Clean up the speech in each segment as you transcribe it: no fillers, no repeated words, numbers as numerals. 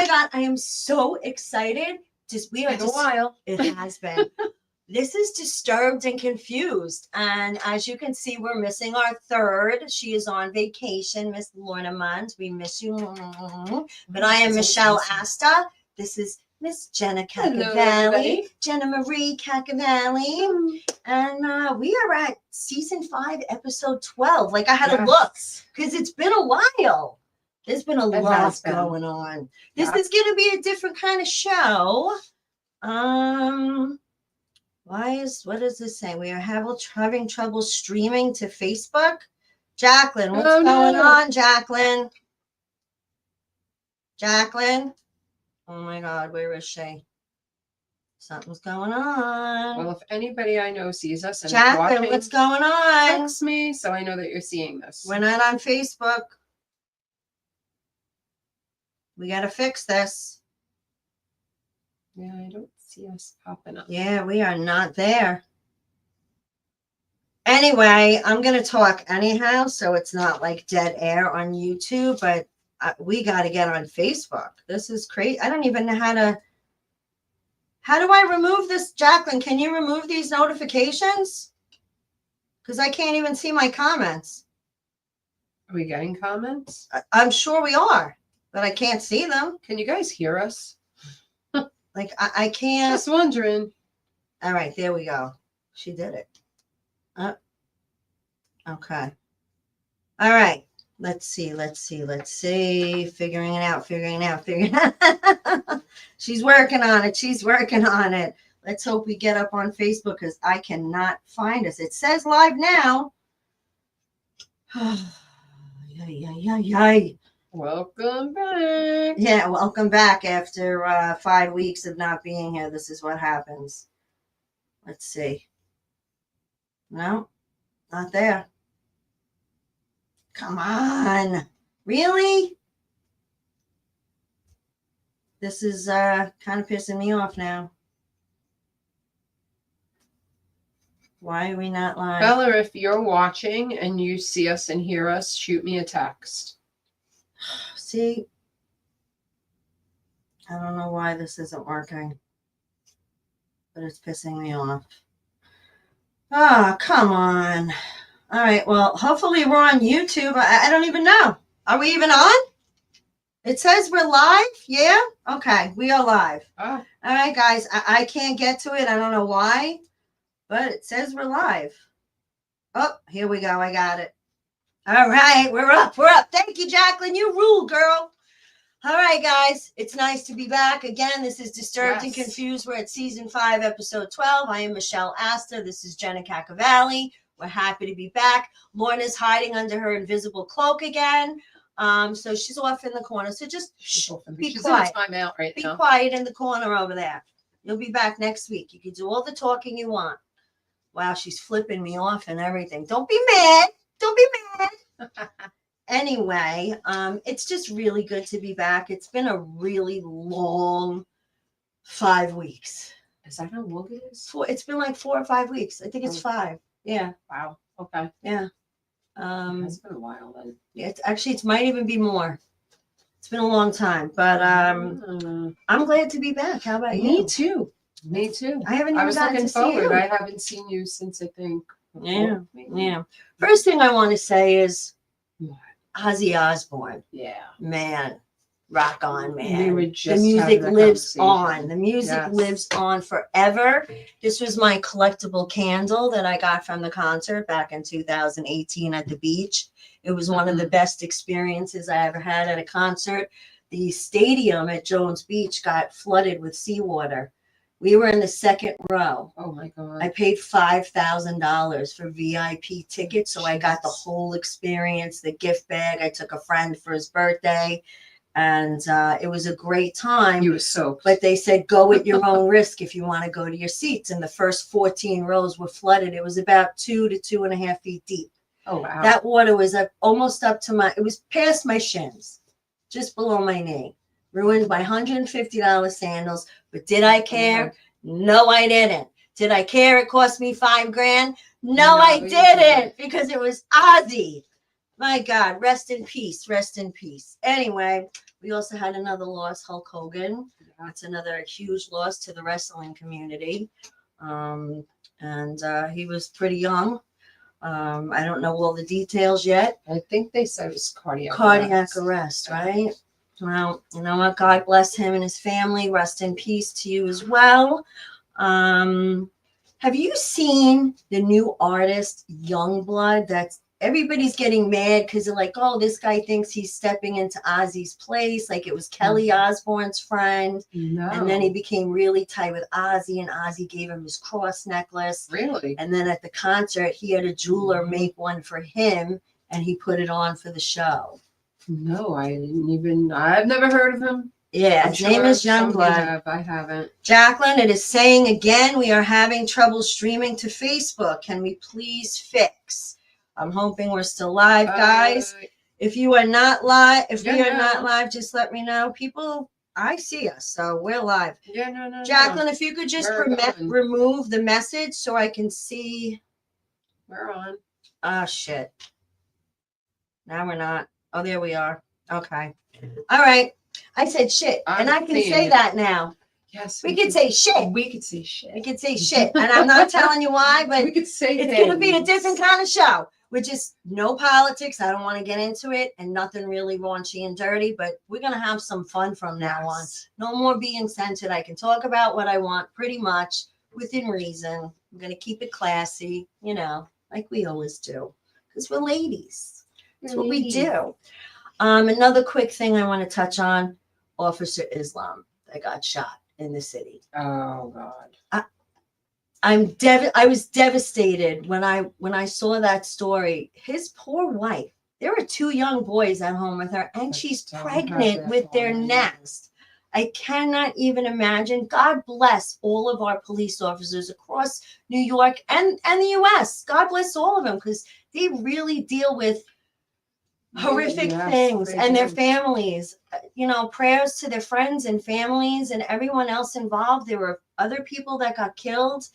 God, I am so excited. We are Been a while. It has been. This is Disturbed and Confused. And as you can see, we're missing our third. She is on vacation, Miss Lorna Munns. We miss you. But I am Michelle Asta. This is Miss Jenna Cacavalli, Jenna Marie Cacavalli. And we are at season 5, episode 12. Like, I had to look because it's been a while. There's been a lot going on. This is going to be a different kind of show. What does this say? We are having trouble streaming to Facebook. Jacqueline, what's going on, Jacqueline? Jacqueline? Oh my God, where is she? Something's going on. Well, if anybody I know sees us and Jacqueline, watching, what's going on? text me so I know that you're seeing this. We're not on Facebook. We got to fix this. Yeah, I don't see us popping up. Yeah, we are not there. Anyway, I'm going to talk anyhow, so it's not like dead air on YouTube, but we got to get on Facebook. This is crazy. I don't even know how do I remove this? Jacqueline, can you remove these notifications? Because I can't even see my comments. Are we getting comments? I'm sure we are, but I can't see them. Can you guys hear us? Like, I can't. Just wondering. All right, there we go. She did it. Okay. All right. Let's see. Figuring it out. She's working on it. Let's hope we get up on Facebook because I cannot find us. It says live now. Welcome back. Yeah, welcome back after 5 weeks of not being here. This is what happens. Let's see. No, not there. Come on. Really? This is kind of pissing me off now. Why are we not live? Bella, if you're watching and you see us and hear us, shoot me a text. See? I don't know why this isn't working, but it's pissing me off. Oh, come on. All right, well, hopefully we're on YouTube. I don't even know. Are we even on? It says we're live. Yeah? Okay, we are live. Oh. All right, guys, I can't get to it. I don't know why, but it says we're live. Oh, here we go. I got it. All right, we're up. Thank you, Jacqueline. You rule, girl. All right, guys, it's nice to be back. Again, this is Disturbed and Confused. We're at season 5, episode 12. I am Michelle Asta. This is Jenna Cacavalli. We're happy to be back. Lorna's hiding under her invisible cloak again. So she's off in the corner. So just be quiet. In time out right be now. quiet in the corner over there. You'll be back next week. You can do all the talking you want. Wow, she's flipping me off and everything. Don't be mad. Anyway, it's just really good to be back. It's been a really long 5 weeks. Is that how long it is? It's been like 4 or 5 weeks. I think it's 5. Yeah. Wow. Okay. Yeah. It's been a while then. Yeah, it might even be more. It's been a long time, but I'm glad to be back. How about you? Me too. I haven't even gotten to see you. I haven't seen you since I think. Yeah. First thing I want to say is Ozzy Osbourne. Yeah. Man, rock on, man. We were just the music lives on. conversation. The music lives on forever. This was my collectible candle that I got from the concert back in 2018 at the beach. It was one of the best experiences I ever had at a concert. The stadium at Jones Beach got flooded with seawater. We were in the second row. Oh my God. I paid $5,000 for VIP tickets, so I got the whole experience, the gift bag. I took a friend for his birthday, and it was a great time. You were soaked. But they said, go at your own risk if you want to go to your seats. And the first 14 rows were flooded. It was about 2 to 2.5 feet deep. Oh, wow. That water was almost up to it was past my shins, just below my knee. Ruined my $150 sandals. But did I care? No, I didn't. Did I care? It cost me $5,000. No, I didn't, because it was Ozzy. My God, rest in peace. Rest in peace. Anyway, We also had another loss, Hulk Hogan. Yeah. That's another huge loss to the wrestling community. And he was pretty young. I don't know all the details yet. I think they said it was cardiac Arrest, right? Well, you know what? God bless him and his family. Rest in peace to you as well. Have you seen the new artist Youngblood? That's everybody's getting mad because they're like, oh, this guy thinks he's stepping into Ozzy's place, like it was Kelly Osbourne's friend. No. And then he became really tight with Ozzy, and Ozzy gave him his cross necklace. Really? And then at the concert, he had a jeweler make one for him, and he put it on for the show. No, I've never heard of him. Yeah, his name is Youngblood. I haven't. Jacqueline, it is saying again, we are having trouble streaming to Facebook. Can we please fix? I'm hoping we're still live, guys. If you are not live, we are not live, just let me know. People, I see us, so we're live. Yeah, no. Jacqueline, if you could just remove the message so I can see. We're on. Oh, shit. Now we're not. Oh, there we are. Okay. All right. I said shit, and I can say that now. Yes. We could say shit. We could say shit. We could say shit. And I'm not telling you why, but we could say it's going to be a different kind of show. With just no politics. I don't want to get into it, and nothing really raunchy and dirty, but we're going to have some fun from now on. No more being censored. I can talk about what I want pretty much within reason. I'm going to keep it classy, you know, like we always do, because we're ladies. That's what we do. Another quick thing I want to touch on, Officer Islam that got shot in the city. Oh God. I was devastated when I saw that story. His poor wife. There were 2 young boys at home with her, and she's pregnant with their next. I cannot even imagine. God bless all of our police officers across New York and the U.S. God bless all of them, because they really deal with horrific things, and their families. You know, prayers to their friends and families and everyone else involved. There were other people that got killed.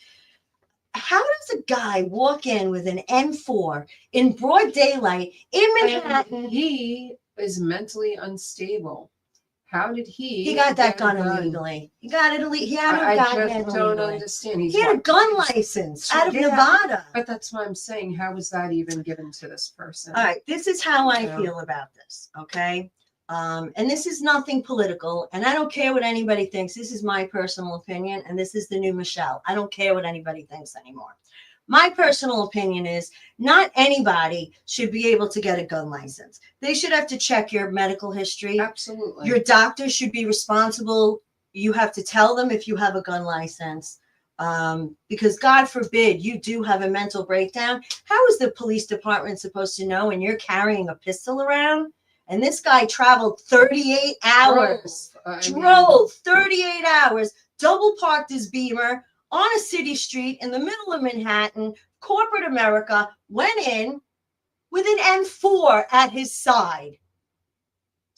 How does a guy walk in with an M4 in broad daylight in Manhattan? He is mentally unstable. How did he? He got that gun illegally. He got it illegally. He had a gun illegally. I just don't understand. He had a gun license out of Nevada. But that's what I'm saying. How was that even given to this person? All right. This is how I feel about this. Okay. And this is nothing political, and I don't care what anybody thinks. This is my personal opinion, and this is the new Michelle. I don't care what anybody thinks anymore. My personal opinion is not anybody should be able to get a gun license. They should have to check your medical history. Absolutely. Your doctor should be responsible. You have to tell them if you have a gun license, because God forbid you do have a mental breakdown. How is the police department supposed to know when you're carrying a pistol around? And this guy traveled 38 hours, drove 38 hours, double parked his Beamer on a city street in the middle of Manhattan, corporate America, went in with an M4 at his side.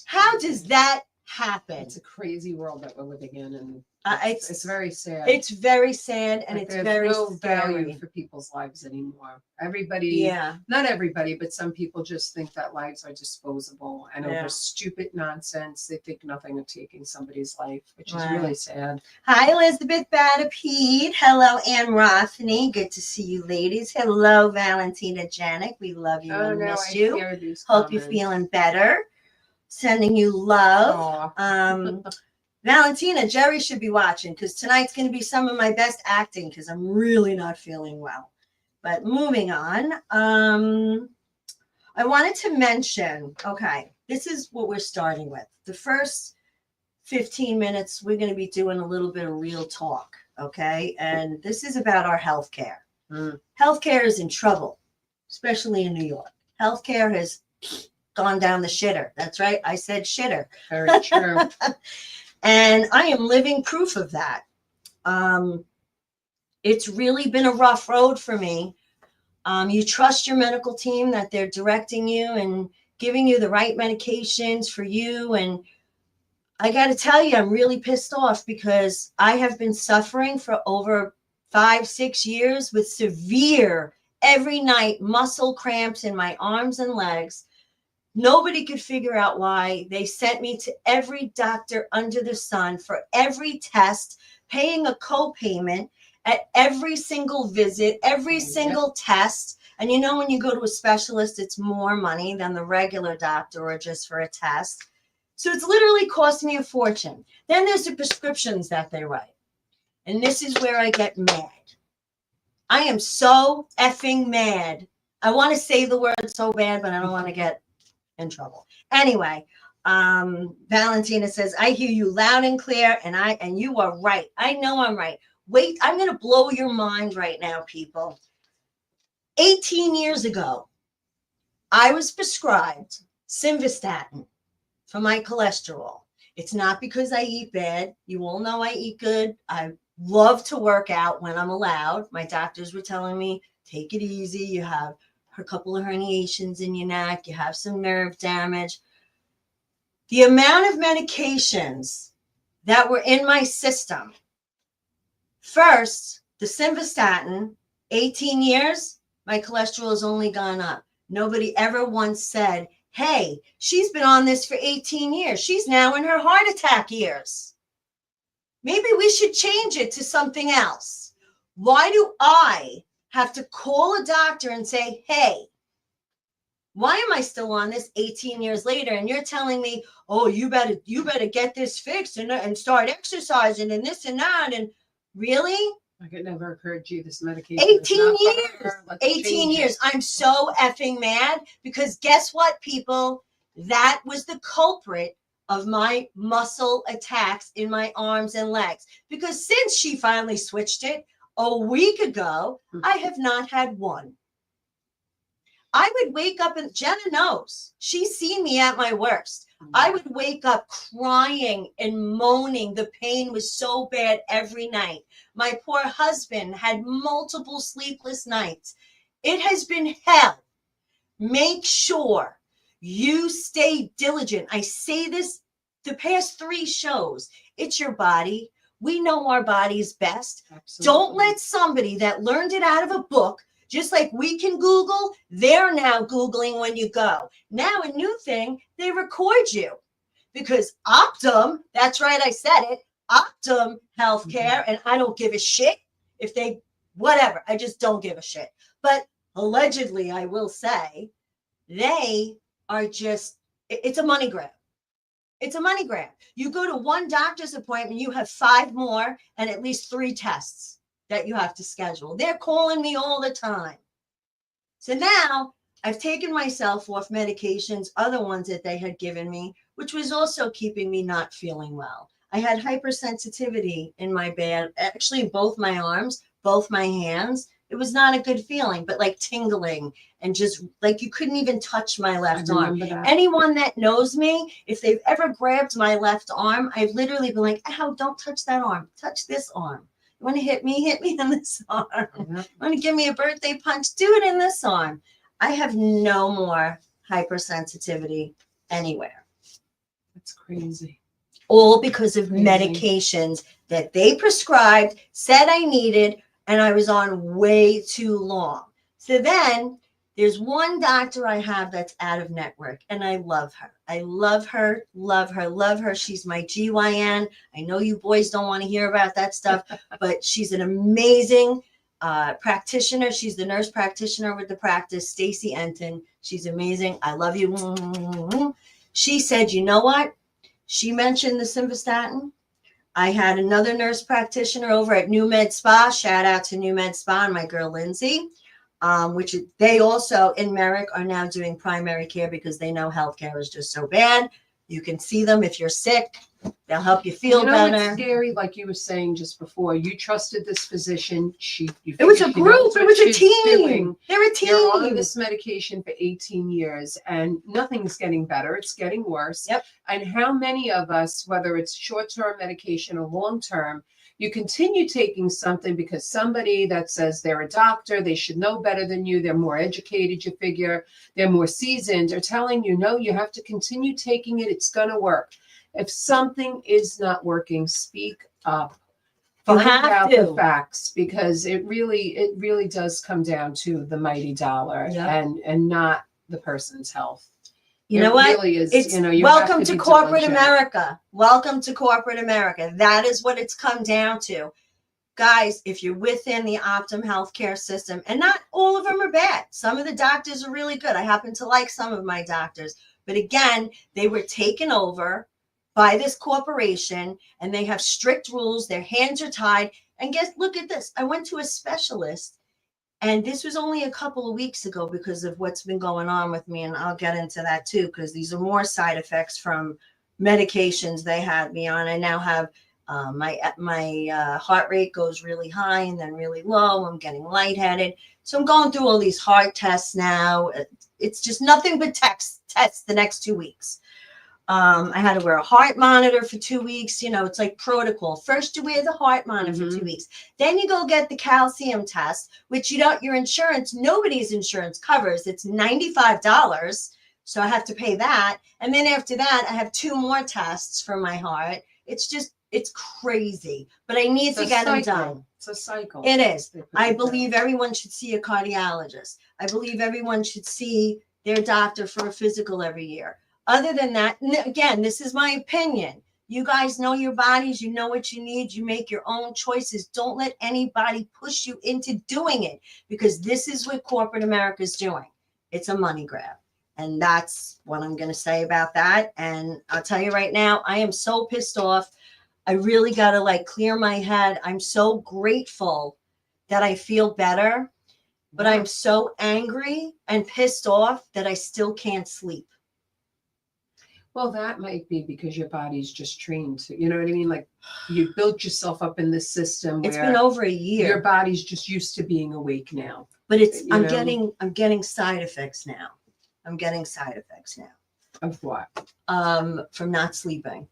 How does that happen? It's a crazy world that we're living in, and it's very sad. It's very sad, and it's very no scary. value for people's lives anymore. Everybody, not everybody, but some people just think that lives are disposable, and over stupid nonsense, they think nothing of taking somebody's life, which is really sad. Hi, Elizabeth Badapede. Hello, Ann Rothney. Good to see you, ladies. Hello, Valentina Janik. We love you and miss you. Hope you're feeling better. Sending you love. Valentina, Jerry should be watching, because tonight's going to be some of my best acting, because I'm really not feeling well. But moving on, I wanted to mention, okay, this is what we're starting with. The first 15 minutes, we're going to be doing a little bit of real talk, okay? And this is about our healthcare. Healthcare is in trouble, especially in New York. Healthcare has gone down the shitter. That's right. I said shitter. Very true. And I am living proof of that. It's really been a rough road for me. You trust your medical team that they're directing you and giving you the right medications for you. And I got to tell you, I'm really pissed off, because I have been suffering for over 5-6 years with severe, every night, muscle cramps in my arms and legs. Nobody could figure out why. They sent me to every doctor under the sun for every test, paying a co-payment at every single visit, every single test. And you know, when you go to a specialist, it's more money than the regular doctor or just for a test. So it's literally cost me a fortune. Then there's the prescriptions that they write. And this is where I get mad. I am so effing mad. I want to say the word so bad, but I don't want to get in trouble. Anyway, Valentina says, I hear you loud and clear, and you are right. I know I'm right. Wait, I'm going to blow your mind right now, people. 18 years ago, I was prescribed Simvastatin for my cholesterol. It's not because I eat bad. You all know I eat good. I love to work out when I'm allowed. My doctors were telling me, take it easy. You have a couple of herniations in your neck. You have some nerve damage. The amount of medications that were in my system. First, the Simvastatin, 18 years, my cholesterol has only gone up. Nobody ever once said, hey, she's been on this for 18 years. She's now in her heart attack years. Maybe we should change it to something else. Why do I have to call a doctor and say, hey, why am I still on this 18 years later? And you're telling me, oh, you better get this fixed and start exercising and this and that. And really? Like it never occurred to you this medication. 18 years. 18 years. I'm so effing mad because guess what, people? That was the culprit of my muscle attacks in my arms and legs. Because since she finally switched it a week ago, I have not had one. I would wake up, and Jenna knows. She's seen me at my worst. I would wake up crying and moaning. The pain was so bad every night. My poor husband had multiple sleepless nights. It has been hell. Make sure you stay diligent. I say this the past 3 shows. It's your body. We know our bodies best. Absolutely. Don't let somebody that learned it out of a book, just like we can Google, they're now Googling when you go. Now a new thing, they record you. Because Optum, that's right, I said it, Optum Healthcare, and I don't give a shit if they, whatever, I just don't give a shit. But allegedly, I will say, they are just, it's a money grab. It's a money grab. You go to one doctor's appointment, you have 5 more and at least 3 tests that you have to schedule. They're calling me all the time. So now I've taken myself off medications, other ones that they had given me, which was also keeping me not feeling well. I had hypersensitivity in my bad, actually both my arms, both my hands. It was not a good feeling, but like tingling and just like you couldn't even touch my left arm. Anyone that knows me, if they've ever grabbed my left arm, I've literally been like, ow, don't touch that arm. Touch this arm. You want to hit me in this arm. You want to give me a birthday punch? Do it in this arm. I have no more hypersensitivity anywhere. That's crazy. All because of medications that they prescribed, said I needed, and I was on way too long. So then there's one doctor I have that's out of network, and I love her. I love her, love her, love her. She's my GYN. I know you boys don't want to hear about that stuff, but she's an amazing practitioner. She's the nurse practitioner with the practice, Stacy Enton. She's amazing. I love you. She said, you know what? She mentioned the Simvastatin. I had another nurse practitioner over at New Med Spa. Shout out to New Med Spa and my girl, Lindsay, which they also in Merrick are now doing primary care because they know healthcare is just so bad. You can see them if you're sick. They'll help you feel better. It's scary, like you were saying just before. You trusted this physician. It was a group. It was a team. They're a team. You're on this medication for 18 years, and nothing's getting better. It's getting worse. Yep. And how many of us, whether it's short-term medication or long-term, you continue taking something because somebody that says they're a doctor, they should know better than you, they're more educated, you figure, they're more seasoned, are telling you, no, you have to continue taking it. It's going to work. If something is not working, speak up. Find out the facts, because it really does come down to the mighty dollar and not the person's health. You know what? Really is, It's you welcome have to be corporate diligent. America. Welcome to corporate America. That is what it's come down to. Guys, if you're within the Optum healthcare system, and not all of them are bad. Some of the doctors are really good. I happen to like some of my doctors. But again, they were taken over by this corporation and they have strict rules. Their hands are tied. And look at this. I went to a specialist, and this was only a couple of weeks ago because of what's been going on with me. And I'll get into that too, because these are more side effects from medications they had me on. I now have my heart rate goes really high and then really low. I'm getting lightheaded. So I'm going through all these heart tests now. It's just nothing but tests the next 2 weeks. I had to wear a heart monitor for 2 weeks. It's like protocol. First you wear the heart monitor for 2 weeks. Then you go get the calcium test, which your insurance, nobody's insurance covers. It's $95. So I have to pay that. And then after that, I have 2 more tests for my heart. It's crazy, but I need to get them done. It's a cycle. It is. I believe everyone should see a cardiologist. I believe everyone should see their doctor for a physical every year. Other than that, again, this is my opinion. You guys know your bodies. You know what you need. You make your own choices. Don't let anybody push you into doing it, because this is what corporate America is doing. It's a money grab. And that's what I'm going to say about that. And I'll tell you right now, I am so pissed off. I really got to clear my head. I'm so grateful that I feel better, but I'm so angry and pissed off that I still can't sleep. Well, that might be because your body's just trained to, you know what I mean? Like, you built yourself up in this system. It's been over a year. Your body's just used to being awake now. But I'm getting side effects now. I'm getting side effects now. Of what? From not sleeping.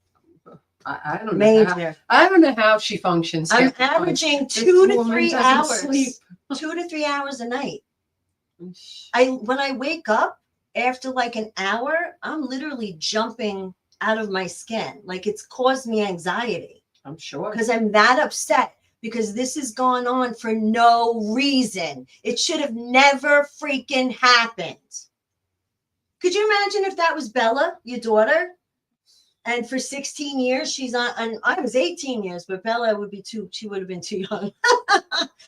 I don't know. I don't know how she functions. I'm averaging 2 to 3 hours. 2 to 3 hours a night. When I wake up after an hour, I'm literally jumping out of my skin. It's caused me anxiety. I'm sure. Because I'm that upset, because this has gone on for no reason. It should have never freaking happened. Could you imagine if that was Bella, your daughter? And for 16 years, she's on, and I was 18 years, but Bella would be she would have been too young.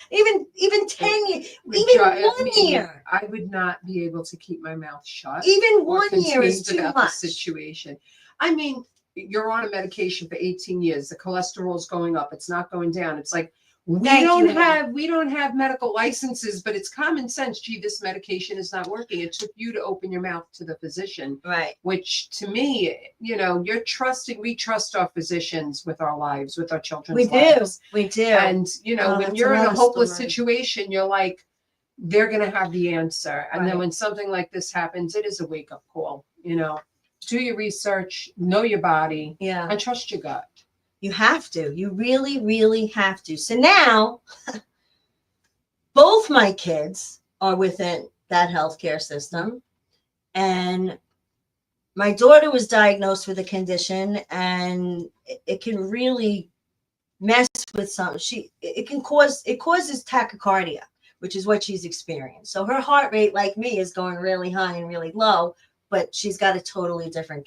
even 10 years, even 1 year. I would not be able to keep my mouth shut. Even 1 year is too much. The situation. I mean, you're on a medication for 18 years. The cholesterol's going up. It's not going down. It's like, we don't have medical licenses, but it's common sense. Gee, this medication is not working. It took you to open your mouth to the physician, right? Which to me, we trust our physicians with our lives, with our children's lives. We do. And when you're in a hopeless situation, you're like, they're going to have the answer. And then when something like this happens, it is a wake up call. Do your research, know your body, and trust your gut. You have to. You really, really have to. So now, both my kids are within that healthcare system. And my daughter was diagnosed with a condition, and it can really mess with it causes tachycardia, which is what she's experienced. So her heart rate, like me, is going really high and really low, but she's got a totally different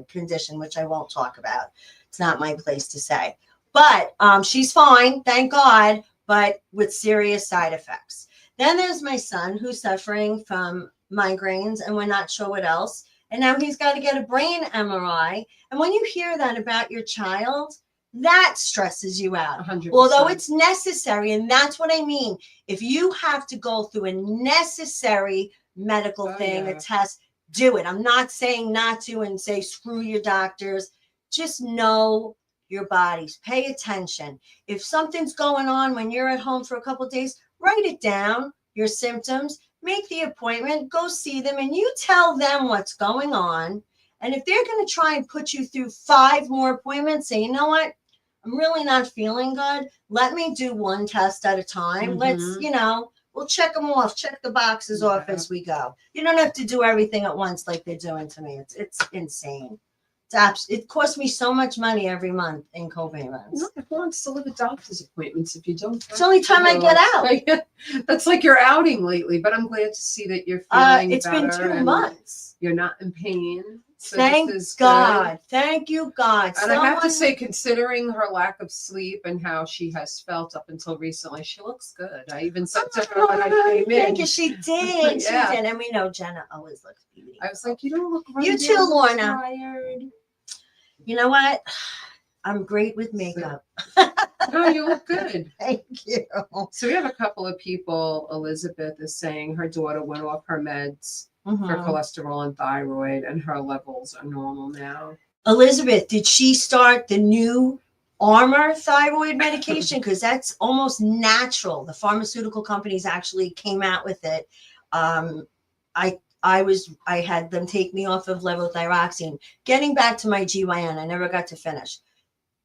condition, which I won't talk about. It's not my place to say, but she's fine, thank God, but with serious side effects. Then there's my son, who's suffering from migraines, and we're not sure what else. And now he's got to get a brain MRI. And when you hear that about your child, that stresses you out. 100%. Although it's necessary, and that's what I mean. If you have to go through a necessary medical thing, a test, do it. I'm not saying not to and say screw your doctors. Just know your bodies. Pay attention. If something's going on when you're at home for a couple of days, write it down, your symptoms, make the appointment, go see them, and you tell them what's going on. And if they're going to try and put you through 5 more appointments, say, you know what, I'm really not feeling good. Let me do one test at a time. Let's, we'll check them off, check the boxes off as we go. You don't have to do everything at once like they're doing to me. It's insane. It costs me so much money every month in co-payments. No, who wants to live at doctor's appointments if you don't? It's the only time I get out. That's like your outing lately, but I'm glad to see that you're feeling it's better. It's been 2 months. You're not in pain. So Thank God. Thank you, God. And I have to say, considering her lack of sleep and how she has felt up until recently, she looks good. I even said to her when I came in. Thank you. She did. She did. And we know Jenna always looks beautiful. I was like, you don't look You too, Lorna. Tired. You know what? I'm great with makeup. No, you look good. Thank you. So we have a couple of people. Elizabeth is saying her daughter went off her meds for cholesterol and thyroid, and her levels are normal now. Elizabeth, did she start the new Armor thyroid medication? Because that's almost natural. The pharmaceutical companies actually came out with it. I had them take me off of levothyroxine. Getting back to my GYN, I never got to finish.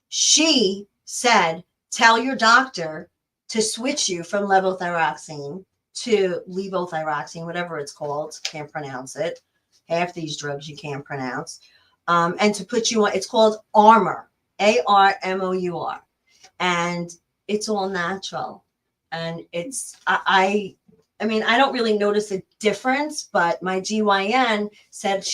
She said, tell your doctor to switch you from levothyroxine to levothyroxine, whatever it's called. Can't pronounce it. Half these drugs you can't pronounce. And to put you on, it's called Armour, ARMOUR. And it's all natural. And it's, I mean, I don't really notice a difference, but my GYN said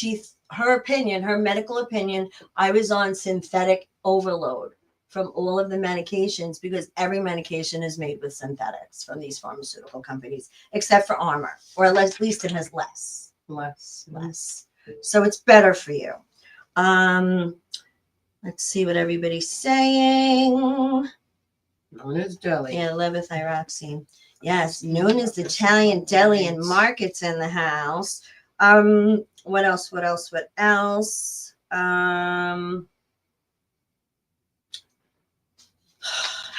her medical opinion, I was on synthetic overload from all of the medications, because every medication is made with synthetics from these pharmaceutical companies, except for Armour, or at least it has less. So it's better for you. Let's see what everybody's saying. Known as deli. Yeah, levothyroxine. Yes, known as the Italian deli, and Market's in the house. What else?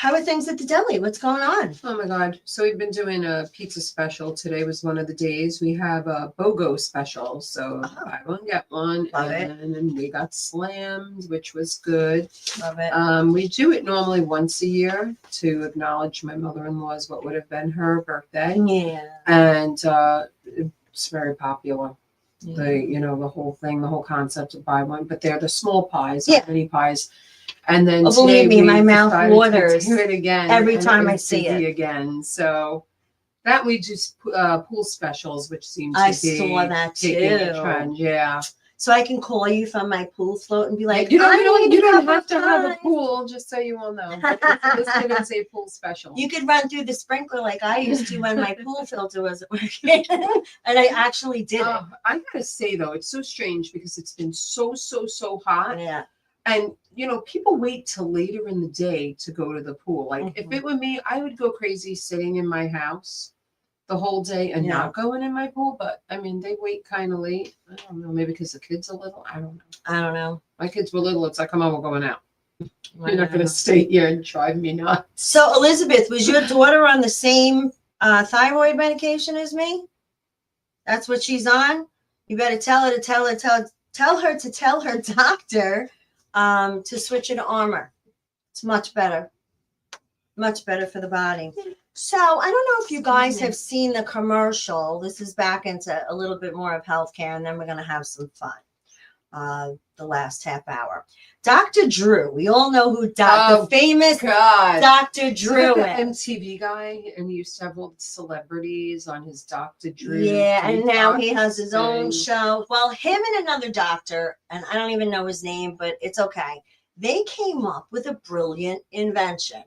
How are things at the deli? What's going on? Oh my God. So we've been doing a pizza special. Today was one of the days. We have a BOGO special. So buy one, get one. Love it. And then we got slammed, which was good. Love it. We do it normally once a year to acknowledge my mother-in-law's, what would have been her birthday. Yeah. And it's very popular. Yeah. The whole thing, the whole concept of buy one, but they're the small pies, mini pies. And then believe me, my mouth waters do it again every time I see it again. So that we do pool specials, which seems to be saw that too. Trend. Yeah. So I can call you from my pool float and be like, you don't have to have a pool, just so you all know. It's listed as a pool special. You could run through the sprinkler like I used to when my pool filter wasn't working. And I actually did it. I gotta say though, it's so strange because it's been so hot. Yeah. And, people wait till later in the day to go to the pool. Like, if it were me, I would go crazy sitting in my house the whole day and not going in my pool. But, I mean, they wait kind of late. I don't know. Maybe because the kids are little. I don't know. My kids were little. It's like, come on, we're going out. You're not going to stay here and drive me nuts. So, Elizabeth, was your daughter on the same thyroid medication as me? That's what she's on? You better tell her to tell her doctor to switch it to Armour. It's much better for the body. So I don't know if you guys have seen the commercial. This is back into a little bit more of healthcare, and then we're going to have some fun. The last half hour. Dr. Drew. We all know who the famous Dr. Drew is. MTV guy, and he used to have all the celebrities on his Dr. Drew. Yeah, and now he has his own show. Well, him and another doctor, and I don't even know his name, but it's okay. They came up with a brilliant invention.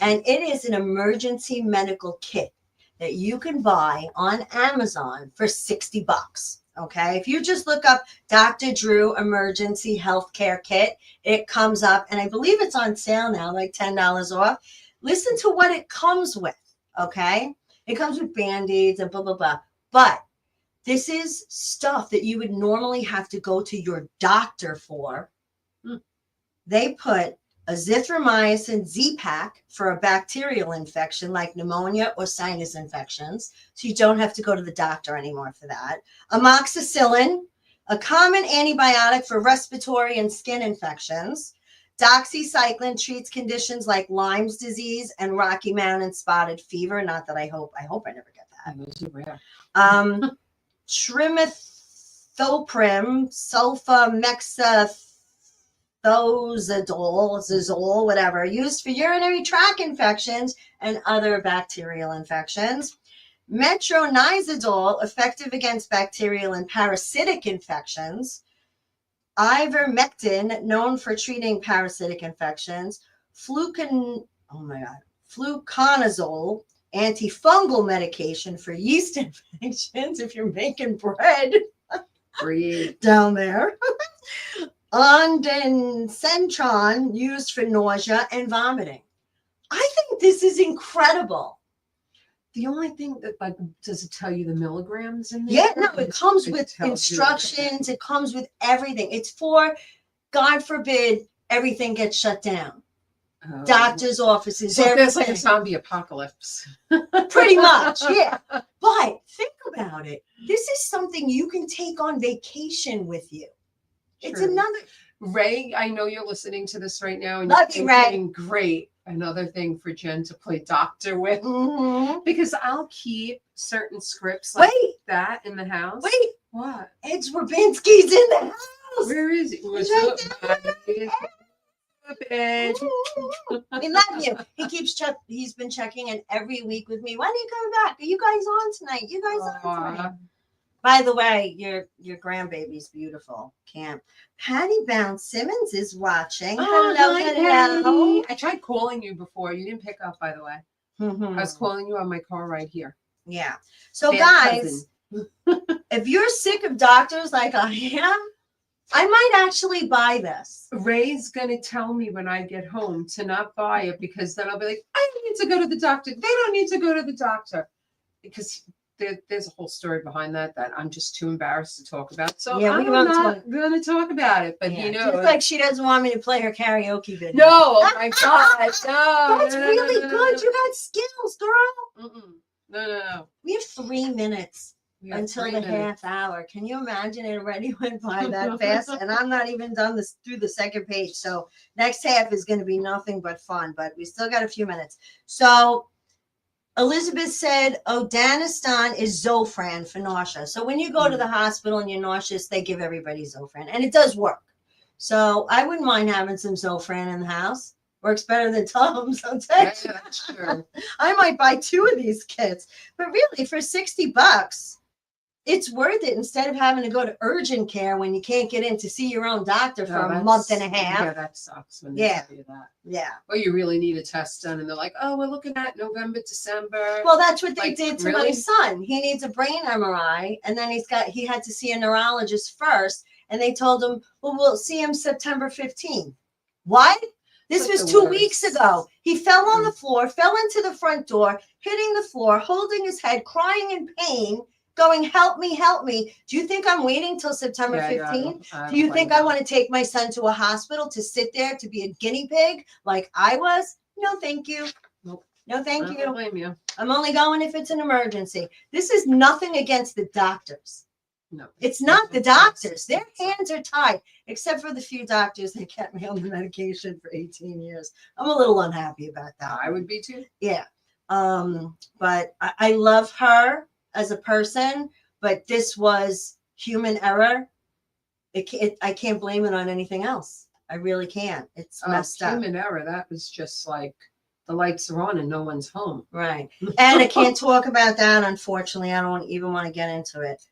And it is an emergency medical kit that you can buy on Amazon for $60. Okay, if you just look up Dr. Drew Emergency Healthcare Kit, it comes up, and I believe it's on sale now, like $10 off. Listen to what it comes with. Okay, it comes with Band-Aids and blah blah blah. But this is stuff that you would normally have to go to your doctor for. They put azithromycin Z-Pak for a bacterial infection like pneumonia or sinus infections, so you don't have to go to the doctor anymore for that. Amoxicillin, a common antibiotic for respiratory and skin infections. Doxycycline treats conditions like Lyme's disease and Rocky Mountain spotted fever. Not that I hope I never get that. Trimethoprim, sulfamethoxam, Zazole, whatever, used for urinary tract infections and other bacterial infections. Metronidazole, effective against bacterial and parasitic infections. Ivermectin, known for treating parasitic infections. Fluconazole, antifungal medication for yeast infections if you're making bread down there. Ondansetron, used for nausea and vomiting. I think this is incredible. The only thing that, like, does it tell you the milligrams in there? Yeah, no, it comes with instructions. It comes with everything. It's for, God forbid, everything gets shut down. Oh. Doctors' offices. So there's like a zombie apocalypse. Pretty much, yeah. But think about it. This is something you can take on vacation with you. True. It's another. Ray, I know you're listening to this right now, and Love you're you, thinking, Ray. Great. Another thing for Jen to play doctor with, because I'll keep certain scripts like that in the house. Wait, what? Ed Werbinski's in the house. Where is he? What's up, Ed? We love you. He's been checking in every week with me. When are you coming back? Are you guys on tonight? You guys on tonight? By the way, your grandbaby's beautiful. Camp. Patty Bounce Simmons is watching. Hello. I tried calling you before. You didn't pick up, by the way. I was calling you on my car right here. Yeah. So guys, if you're sick of doctors like I am, I might actually buy this. Ray's going to tell me when I get home to not buy it, because then I'll be like, I need to go to the doctor. They don't need to go to the doctor, because there's a whole story behind that I'm just too embarrassed to talk about. So yeah, I'm not going to talk about it. But he knows. Just like she doesn't want me to play her karaoke video. No, oh my God, no. That's really good. You got skills, girl. No. We have 3 minutes until the half hour. Can you imagine? It already went by that fast, and I'm not even done this through the second page. So next half is going to be nothing but fun, but we still got a few minutes. So Elizabeth said Odaniston is Zofran for nausea. So when you go to the hospital and you're nauseous, they give everybody Zofran, and it does work. So I wouldn't mind having some Zofran in the house. Works better than Tums. I'll tell you. Yeah, that's true. I might buy 2 of these kits, but really for $60, it's worth it instead of having to go to urgent care when you can't get in to see your own doctor for a month and a half. Yeah, that sucks when they tell you that. Yeah. Or you really need a test done, and they're like, oh, we're looking at November, December. Well, that's what they did to my son. He needs a brain MRI, and then he had to see a neurologist first, and they told him, well, we'll see him September 15th. What? This was 2 weeks ago. He fell on the floor, fell into the front door, hitting the floor, holding his head, crying in pain, going, help me, help me. Do you think I'm waiting till September 15th? Do you think I want to take my son to a hospital to sit there to be a guinea pig like I was? No, thank you. Nope. No, thank you. I don't blame you. I'm only going if it's an emergency. This is nothing against the doctors. No. It's not the doctors. Their hands are tied, except for the few doctors that kept me on the medication for 18 years. I'm a little unhappy about that. I would be too. Yeah. But I love her as a person, but this was human error. I can't blame it on anything else. I really can't. It's messed up. Human error. That was just like the lights are on and no one's home. Right. And I can't talk about that. Unfortunately, I don't even want to get into it.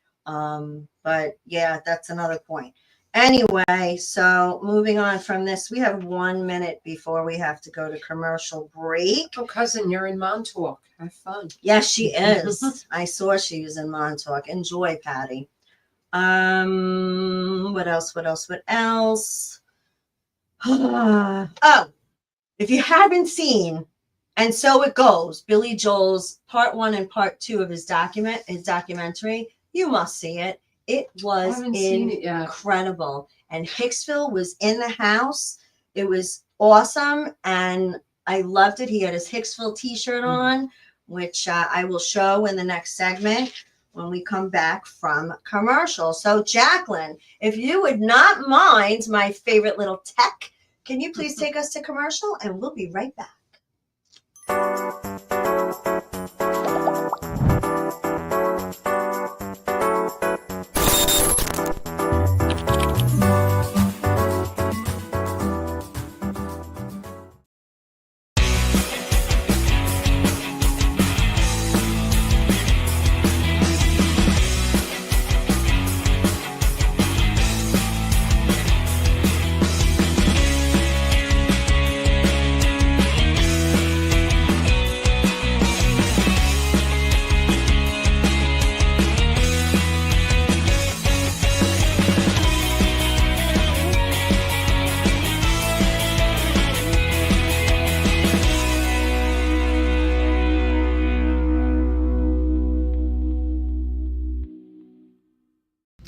But yeah, that's another point. Anyway, so moving on from this, we have 1 minute before we have to go to commercial break. Oh, cousin, you're in Montauk. Have fun. Yes, she is. I saw she was in Montauk. Enjoy, Patty. What else? Oh, if you haven't seen And So It Goes, Billy Joel's part 1 and part 2 of his documentary, you must see it. It was incredible. And Hicksville was in the house. It was awesome. And I loved it. He had his Hicksville t-shirt on, which I will show in the next segment when we come back from commercial. So Jacqueline, if you would not mind my favorite little tech, can you please take us to commercial? And we'll be right back.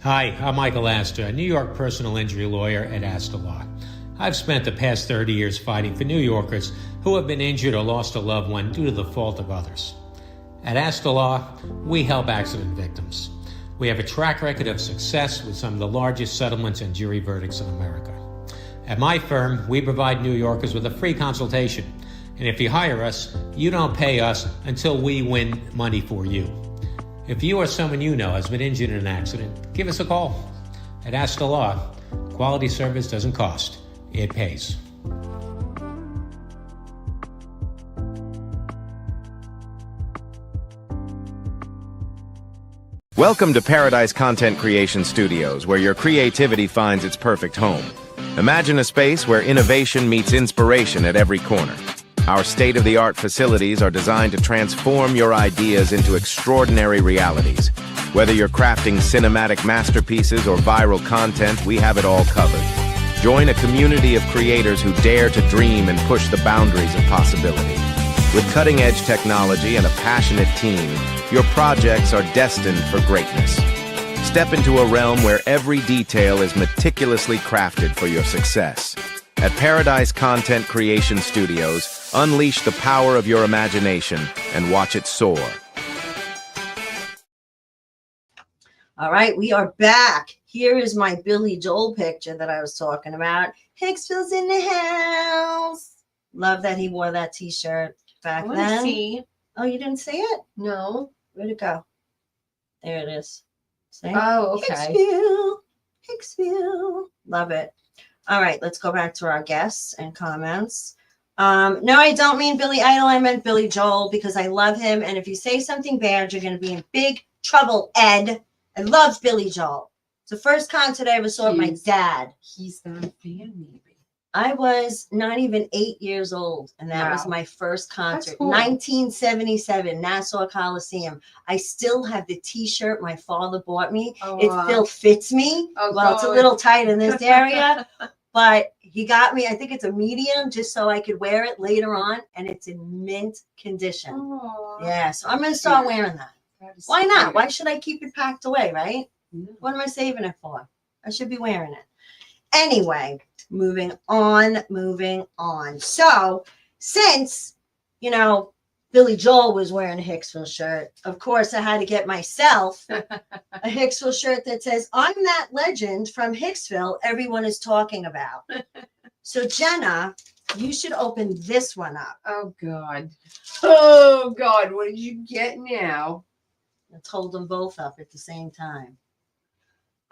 Hi, I'm Michael Astor, a New York personal injury lawyer at Astor Law. I've spent the past 30 years fighting for New Yorkers who have been injured or lost a loved one due to the fault of others. At Astor Law, we help accident victims. We have a track record of success with some of the largest settlements and jury verdicts in America. At my firm, we provide New Yorkers with a free consultation. And if you hire us, you don't pay us until we win money for you. If you or someone you know has been injured in an accident, give us a call. At Astor Law, quality service doesn't cost, it pays. Welcome to Paradise Content Creation Studios, where your creativity finds its perfect home. Imagine a space where innovation meets inspiration at every corner. Our state-of-the-art facilities are designed to transform your ideas into extraordinary realities. Whether you're crafting cinematic masterpieces or viral content, we have it all covered. Join a community of creators who dare to dream and push the boundaries of possibility. With cutting-edge technology and a passionate team, your projects are destined for greatness. Step into a realm where every detail is meticulously crafted for your success. At Paradise Content Creation Studios, unleash the power of your imagination and watch it soar. All right, we are back. Here is my Billy Joel picture that I was talking about. Hicksville's in the house. Love that he wore that t-shirt back then. See. Oh, you didn't see it? No. Where'd it go? There it is. See? Oh, okay. Hicksville. Hicksville. Love it. All right, let's go back to our guests and comments. No, I don't mean Billy Idol. I meant Billy Joel because I love him. And if you say something bad, you're going to be in big trouble, Ed. I love Billy Joel. It's the first concert I ever saw with my dad. He's not a fan, maybe. I was not even 8 years old, and that was my first concert. Cool. 1977, Nassau Coliseum. I still have the T-shirt my father bought me. Oh, it still fits me. Oh, well, it's a God. little tight in this area, but he got me, I think it's a medium, just so I could wear it later on, and it's in mint condition. Aw. Yeah, so I'm going to start wearing that. That is Why not? sweet. Why should I keep it packed away, right? No. What am I saving it for? I should be wearing it. Anyway, moving on. So since, Billy Joel was wearing a Hicksville shirt, of course I had to get myself a Hicksville shirt that says, I'm that legend from Hicksville everyone is talking about. So Jenna, you should open this one up. Oh, God. Oh, God. What did you get now? Let's hold them both up at the same time.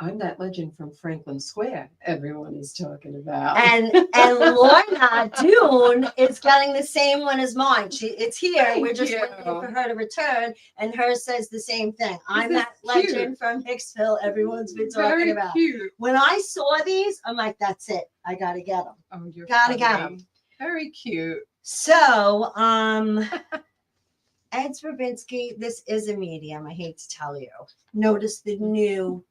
I'm that legend from Franklin Square everyone is talking about. And Lorna Dune is getting the same one as mine. It's here. Thank We're just you. waiting for her to return, and hers says the same thing. I'm This that is cute. legend from Hicksville everyone's been talking Very about. cute. When I saw these, I'm like, that's it. I gotta get them. Oh, you're Gotta get funny. 'em. Very cute. So, Ed Stravinsky, this is a medium. I hate to tell you. Notice the new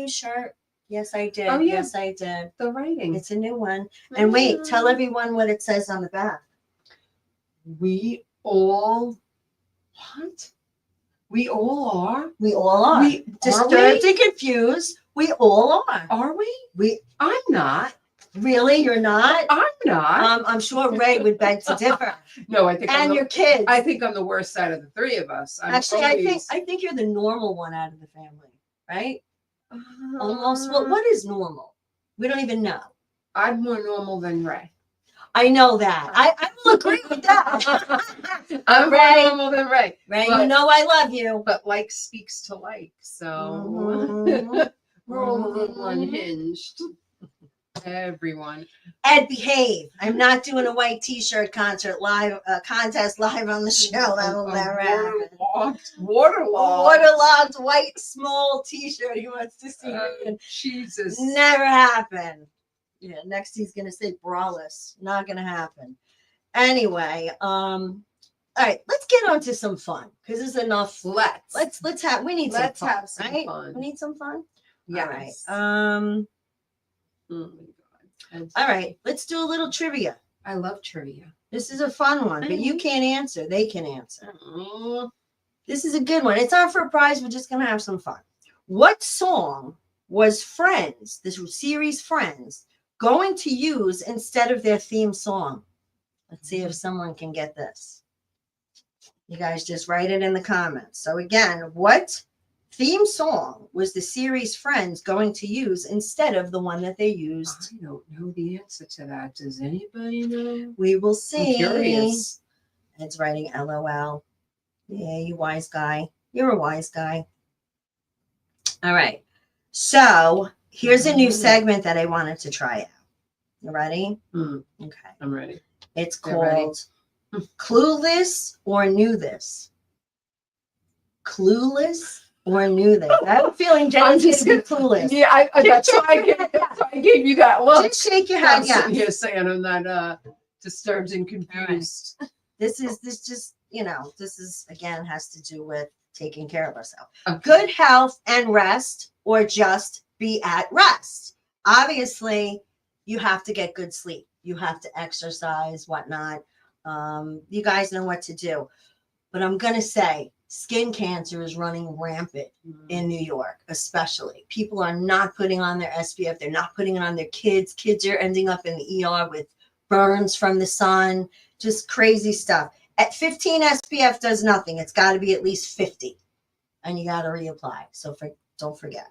shirt. Yes, I did. Oh, yeah. Yes, I did. The writing. It's a new one. And wait, tell everyone what it says on the back. We all what? We all are. We all are. We Disturbed are we? and confused. We all are. Are we? We I'm not. really, you're not. I'm not. I'm sure Ray would beg to differ. No, I think. And your kids. I think I'm the worst side of the three of us. Actually, I think you're the normal one out of the family, right? Almost. Well, what is normal? We don't even know. I'm more normal than Ray. I know that. I will agree with that. I'm Ray. more normal than Ray. Ray, But- you know I love you. But like speaks to like, so Mhm. we're all a little Mhm. unhinged. Everyone. Ed, behave. I'm not doing a white T-shirt contest live on the show. That will never happen. Waterlogged. Waterlogged white small T-shirt. He wants to see me. Jesus. Never happen. Yeah. Next, he's gonna say braless. Not gonna happen. Anyway, all right. Let's get on to some fun because there's enough. Let's have. We need Let's some fun. have some right? fun. We need some fun. Yes. All right. Oh my God. All right. Let's do a little trivia. I love trivia. This is a fun one, but you can't answer. They can answer. Oh, This is a good one. It's not for a prize. We're just going to have some fun. What song was Friends, this series Friends, going to use instead of their theme song? Let's see if someone can get this. You guys just write it in the comments. So again, what theme song was the series Friends going to use instead of the one that they used? I don't know the answer to that. Does anybody know? We will see. I'm curious. It's writing LOL. Yeah, you wise guy. You're a wise guy. All right. So here's a new segment that I wanted to try out. You ready? Okay. I'm ready. It's They're ready. called Clueless or Knew This. Clueless or Knew This. I have a feeling Jenny's going to be clueless. Yeah, that's why I gave you that look. Just shake your head. I'm Yeah. sitting here saying I'm not disturbed and confused. This is again has to do with taking care of ourselves. Okay. Good health and rest, or just be at rest. Obviously, you have to get good sleep. You have to exercise, whatnot. You guys know what to do. But I'm going to say skin cancer is running rampant in New York, especially. People are not putting on their SPF. They're not putting it on their kids. Kids are ending up in the ER with burns from the sun, just crazy stuff. At 15 SPF does nothing. It's got to be at least 50. And you got to reapply. So don't forget.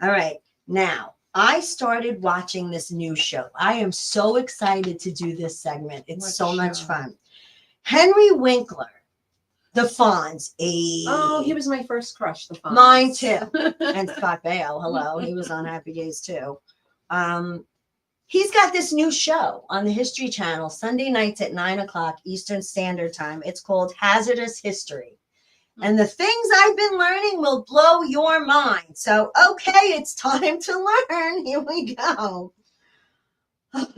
All right. Now, I started watching this new show. I am so excited to do this segment. It's What so show? much fun. Henry Winkler, the Fonz. Oh, he was my first crush, the Fonz. Mine too. And Scott Baio. Hello. He was on Happy Days too. He's got this new show on the History Channel, Sunday nights at 9:00 Eastern Standard Time. It's called Hazardous History. And the things I've been learning will blow your mind. So, okay, it's time to learn. Here we go. Oh,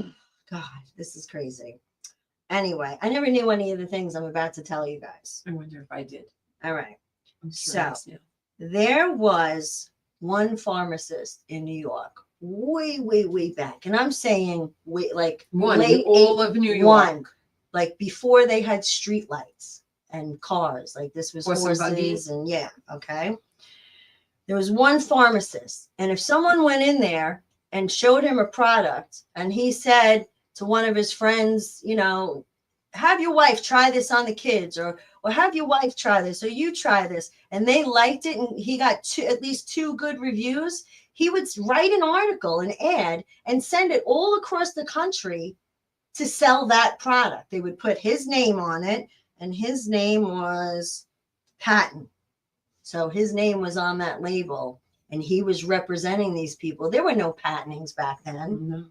God, this is crazy. Anyway, I never knew any of the things I'm about to tell you guys. I wonder if I did. All right. I'm So, curious now. There was one pharmacist in New York way back. And I'm saying like One, late all of New York. One, like before they had street lights and cars. Like this was Horse and horses buggies. and yeah, okay. There was one pharmacist, and if someone went in there and showed him a product, and he said to one of his friends, you know, have your wife try this on the kids, or have your wife try this, or you try this, and they liked it, and he got at least 2 good reviews, he would write an article, an ad, and send it all across the country to sell that product. They would put his name on it, and his name was Patton. So his name was on that label, and he was representing these people. There were no patentings back then. No.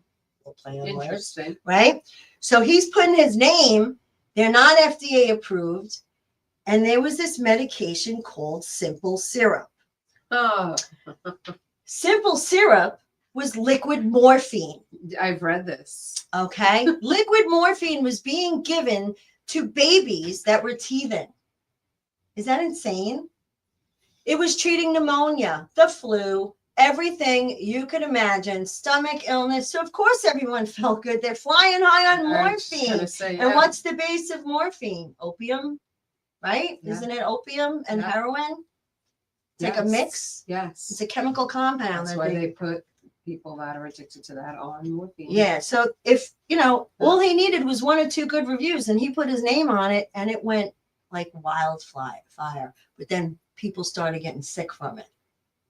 We'll play on words, Interesting. right? So he's putting his name. They're not FDA approved. And there was this medication called Simple Syrup. Oh, Simple Syrup was liquid morphine. I've read this. Okay. Liquid morphine was being given to babies that were teething. Is that insane? It was treating pneumonia, the flu, everything you could imagine, stomach illness. So of course everyone felt good. They're flying high on I was morphine. gonna say, And yeah. what's the base of morphine? Opium, right? Yeah. Isn't it opium and Yeah. heroin? It's like a Yes. mix. Yes. It's a chemical compound. That's that why they put people that are addicted to that on morphine. Yeah. So if, all he needed was 1 or 2 good reviews, and he put his name on it, and it went like wildfire. But then people started getting sick from it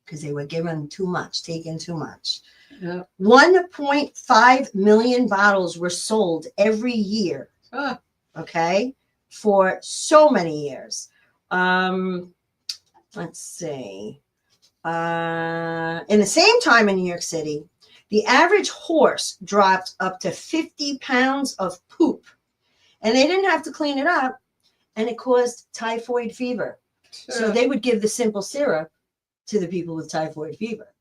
because they were given too much, taking too much. Yeah. 1.5 million bottles were sold every year. Ah, Okay. For so many years. Let's see. In the same time in New York City, the average horse dropped up to 50 pounds of poop, and they didn't have to clean it up, and it caused typhoid fever. So they would give the Simple Syrup to the people with typhoid fever.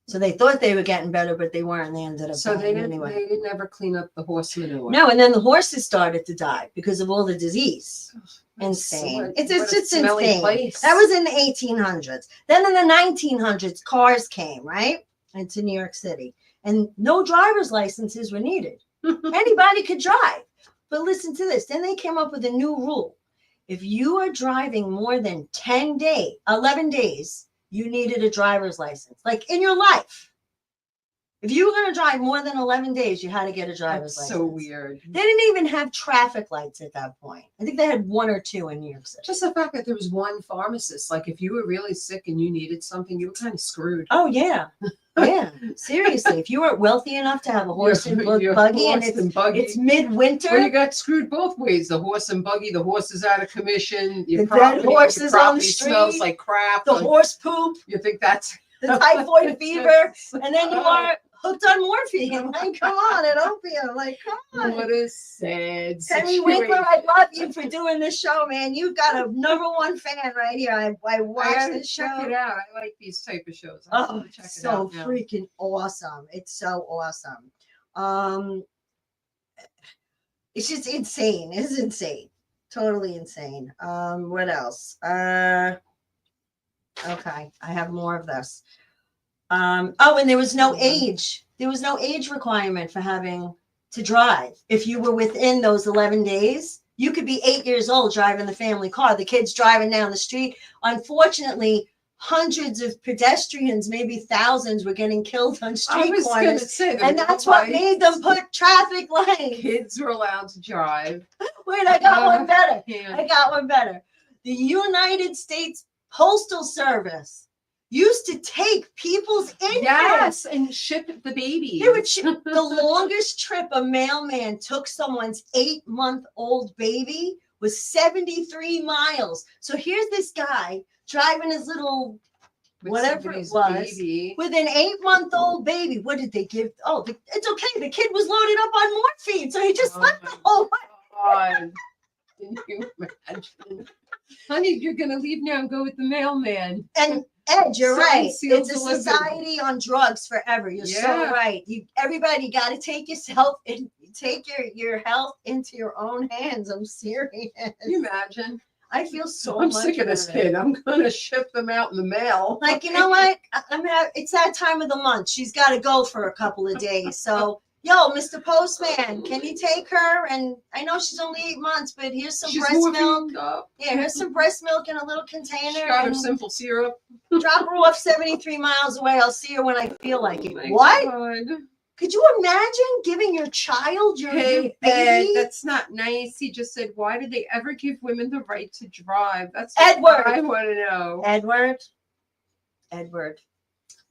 So they thought they were getting better, but they weren't. They ended up so they dying didn't. anyway. They didn't ever clean up the horse manure. No, and then the horses started to die because of all the disease. What Insane. a- It's what a just smelly insane. place. That was in the 1800s. Then in the 1900s, cars came, right? Into New York City. And no driver's licenses were needed. Anybody could drive. But listen to this. Then they came up with a new rule. If you are driving more than 11 days you needed a driver's license. Like in your life. If you were going to drive more than 11 days, you had to get a driver's That's license. so weird. They didn't even have traffic lights at that point. I think they had 1 or 2 in New York City. Just the fact that there was one pharmacist, like if you were really sick and you needed something, you were kind of screwed. Oh, yeah. Yeah. Seriously. If you weren't wealthy enough to have a horse and Your buggy horse and buggy. it's midwinter. Well, you got screwed both ways. The horse and buggy, the horse is out of commission. The dead horse is on the smells street. like crap. The horse poop, You think that's the typhoid fever, and then you are hooked on morphine. Like, come on, and opium. Like, come on. What a sad Henry situation. Winkler, I love you for doing this show, man. You've got a #1 fan right here. I I watch gotta this show. check it out. I like these type of shows. I Oh, have to check it's it so out now. freaking awesome. It's so awesome. It's just insane. It's insane. Totally insane. What else? Okay, I have more of this. Oh, and there was no age. There was no age requirement for having to drive. If you were within those 11 days, you could be 8 years old driving the family car. The kids driving down the street. Unfortunately, hundreds of pedestrians, maybe thousands, were getting killed on I street was going corners. to say that. And that's what made them put traffic lights. Kids were allowed to drive. Wait, I got one better. Yeah. I got one better. The United States Postal Service used to take people's infants. Yes, and ship the baby. They would the longest trip a mailman took someone's 8-month-old baby was 73 miles. So here's this guy driving his little With whatever it somebody's was baby. with an 8-month-old baby. What did they give? Oh, it's okay. The kid was loaded up on morphine, so he just Oh slept my the whole way. God. Can you imagine? Honey, you're gonna leave now and go with the mailman. And Ed, you're Signed, right. sealed, It's a delivered. society on drugs forever. You're so Yeah. right. Everybody got to take yourself and take your health into your own hands. I'm serious. Can you imagine? I feel so I'm much sick of this better. kid. I'm gonna ship them out in the mail. Like, you know what? It's that time of the month. She's got to go for a couple of days. So, yo, Mr. Postman, can you take her? And I know she's only 8 months, but here's some She's breast milk. morphined up. Yeah, here's some breast milk in a little She container. got her and simple syrup. drop her off 73 miles away. I'll see her when I feel like it. Oh my What? God. Could you imagine giving your child your Hey, baby? Ed, that's not nice. He just said, why did they ever give women the right to drive? That's Edward. what I want to know. Edward,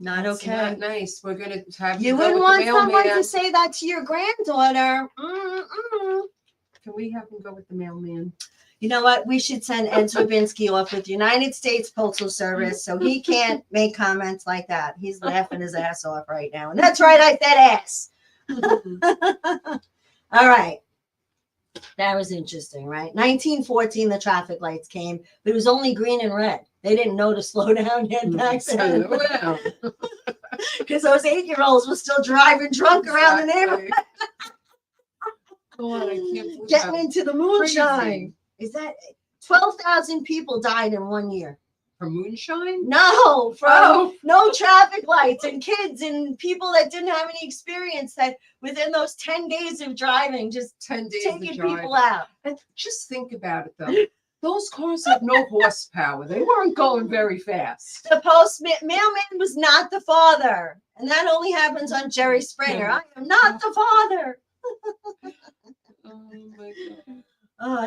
not It's okay. not nice. We're gonna have You go wouldn't with want the someone mailman. to say that to your granddaughter. Mm-mm. Can we have him go with the mailman? You know what? We should send Ed Swabinski off with United States Postal Service so he can't make comments like that. He's laughing his ass off right now. And that's right, I said ass. All right. That was interesting, right? 1914, the traffic lights came, but it was only green and red. They didn't know to slow down yet back then. Well, Because those 8-year-olds were still driving drunk around the neighborhood, God, I can't believe getting how into the moonshine. crazy. Is that 12,000 people died in 1 year? For moonshine? No, from Oh. no traffic lights and kids and people that didn't have any experience that within those 10 days of driving, just 10 days taking to drive. people out. And just think about it though. Those cars have no horsepower. They weren't going very fast. The mailman was not the father. And that only happens on Jerry Springer. I am not the father. Oh my God.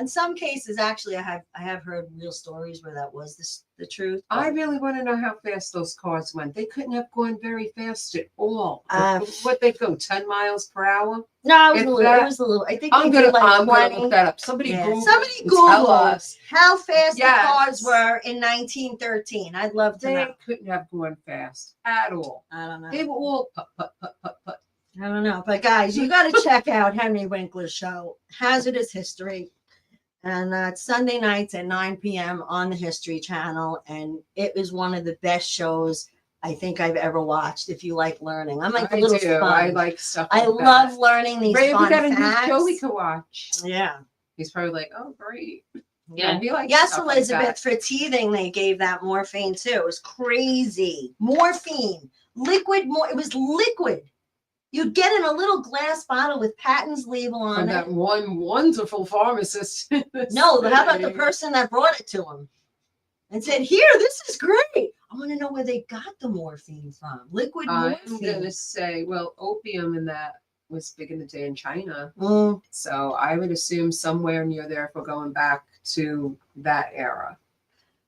In some cases, actually, I have heard real stories where that was the truth. I really want to know how fast those cars went. They couldn't have gone very fast at all. Uh, What they go, 10 miles per hour? No, it If was a little. that- It was a little. I think I'm they did gonna like 20. look that up. Somebody Yeah. Google. Somebody and tell Google us. how fast Yes. the cars were in 1913. I'd love to They know. couldn't have gone fast at all. I don't know. They were all put, put, put, put, put. I don't know. But guys, you got to check out Henry Winkler's show, Hazardous History. And it's Sunday nights at 9 p.m. on the History Channel. And it is one of the best shows I think I've ever watched if you like learning. I'm like a I little do. sponge. I like stuff. I like love that. learning these Ray, we fun got a new facts. show we could watch. Yeah. He's probably like, oh, great. Yeah. he likes Yes, stuff like Elizabeth, that. for teething, they gave that morphine too. It was crazy. Morphine, liquid, it was liquid. You'd get in a little glass bottle with Patton's label on From it. that one wonderful pharmacist. No, how about the person that brought it to him? and said, "Here, this is great. I want to know where they got the morphine from. Liquid I'm morphine." gonna say, well, opium and that was big in the day in China. Mm, So I would assume somewhere near there if we're going back to that era.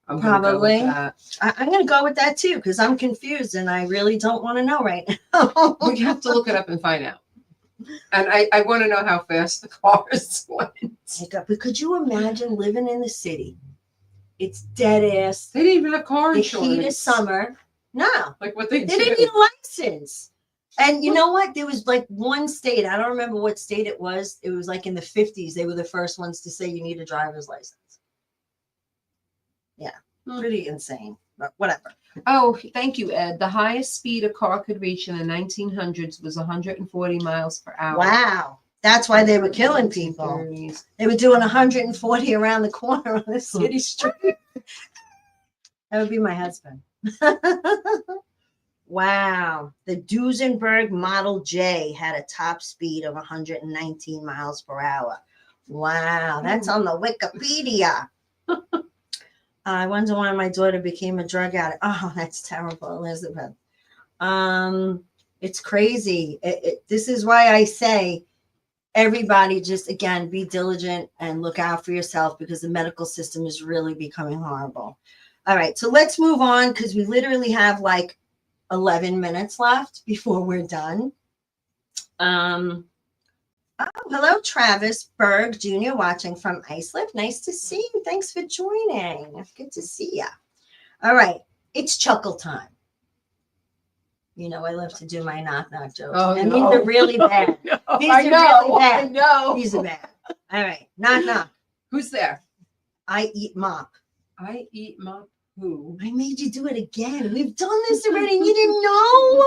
I'm gonna go with Probably. that. I'm going to go with that too because I'm confused and I really don't want to know right now. We have to look it up and find out. And I want to know how fast the cars went. But could you imagine living in the city? It's dead ass. They didn't even have car The insurance. heat of summer. No, Like what they they do. didn't need a license. And you know what? There was like one state, I don't remember what state it was. It was like in the 50s. They were the first ones to say you need a driver's license. Yeah, pretty insane, but whatever. Oh, thank you, Ed. The highest speed a car could reach in the 1900s was 140 miles per hour. Wow. That's why they were killing people. 1930s. They were doing 140 around the corner on the city street. That would be my husband. Wow. The Duesenberg Model J had a top speed of 119 miles per hour. Wow. That's on the Wikipedia. I wonder why my daughter became a drug addict. Oh, that's terrible, Elizabeth. It's crazy. This is why I say everybody just, again, be diligent and look out for yourself because the medical system is really becoming horrible. All right, so let's move on because we literally have like 11 minutes left before we're done. Hello, Travis Berg Jr. watching from Islip. Nice to see you. Thanks for joining. Good to see you. All right, it's chuckle time. You know, I love to do my knock-knock jokes. Oh, and no. these are really bad. No, These I are know. really bad. I know. These are bad. All right, knock-knock. Who's there? I eat mop. I eat mop. Who? I made you do it again. We've done this already and you didn't know.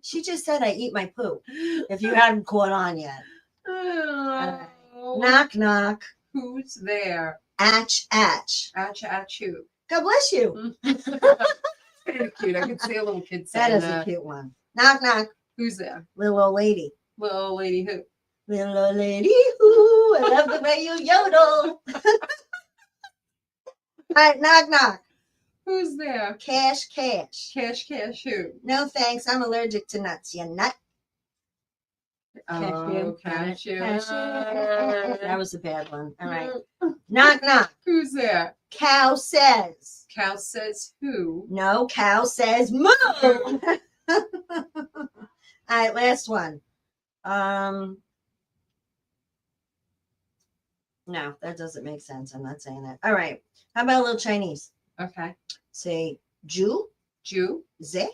She just said I eat my poo. If you haven't caught on yet. Oh, Knock, knock. who's there? Atch, atch. Achoo. God bless you. Very cute. I could see a little kid That saying is a cute one. Knock, knock. Who's there? Little old lady. Little old lady who? Little old lady. Ooh, I love the way you yodel. All right, knock, knock. Who's there? Cash, cash. Cash who? No thanks. I'm allergic to nuts. You nut. Oh, cashew. That was a bad one. All right. Knock, knock. Who's there? Cow says. Cow says who? No, cow says moo. All right, last one. No, that doesn't make sense. I'm not saying that. All right. How about a little Chinese? Okay. Say Ju, Jew. ze.